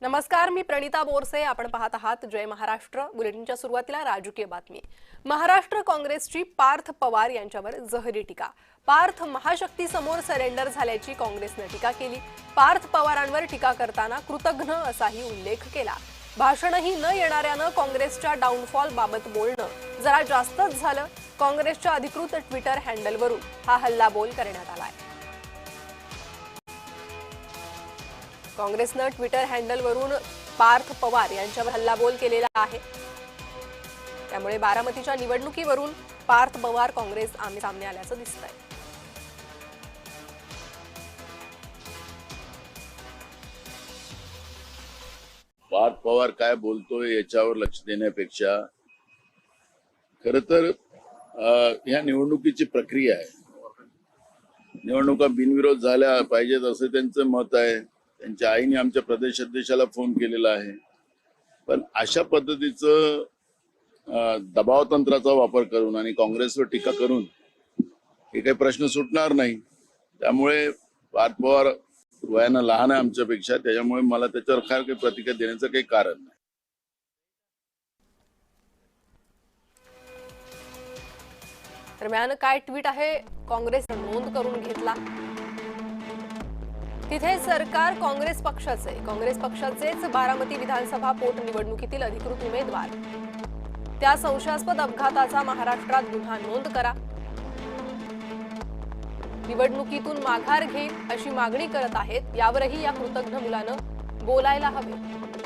नमस्कार, मी प्रणिता बोरसे. आपण पाहत आहात जय महाराष्ट्र. बुलेटिनच्या सुरुवातीला राजकीय बातमी. महाराष्ट्र काँग्रेसची पार्थ पवार यांच्यावर जहरी टीका. पार्थ महाशक्ती समोर सरेंडर झाल्याची काँग्रेसने टीका केली. पार्थ पवारांवर टीका करताना कृतघ्न असाही उल्लेख केला. भाषणही न येणाऱ्यानं काँग्रेसच्या डाऊनफॉल बाबत बोलणं जरा जास्तच झालं. काँग्रेसच्या अधिकृत ट्विटर हँडलवरून हा हल्लाबोल करण्यात आलाय. काँग्रेसनं ट्विटर हँडलवरून पार्थ पवार यांच्यावर हल्लाबोल केलेला आहे. त्यामुळे बारामतीच्या निवडणुकीवरून पार्थ पवार काँग्रेस आमने-सामने आल्याचं दिसतंय. पार्थ पवार काय बोलतोय याच्यावर लक्ष देण्यापेक्षा खरं तर ह्या निवडणुकीची प्रक्रिया आहे. निवडणुका बिनविरोध झाल्या पाहिजेत असं त्यांचं मत आहे. त्यांच्या आईने आमच्या प्रदेश अध्यक्षाला फोन केलेला आहे. पण अशा पद्धतीचं दबाव तंत्राचा वापर करून आणि काँग्रेसवर टीका करून हे काही प्रश्न सुटणार नाही. त्यामुळे पार्थ पवार वयानं लहान आहे आमच्यापेक्षा, त्याच्यामुळे मला त्याच्यावर फार काही प्रतिक्रिया देण्याचं काही कारण नाही. दरम्यान काय ट्विट आहे काँग्रेसने नोंद करून घेतला. तिथे सरकार काँग्रेस पक्षाचेच बारामती विधानसभा पोटनिवडणुकीतील अधिकृत उमेदवार. त्या संशयास्पद अपघाताचा महाराष्ट्रात गुन्हा नोंद करा. निवडणुकीतून माघार घेईल अशी मागणी करत आहेत. यावरही या कृतघ्न मुलानं बोलायला हवे.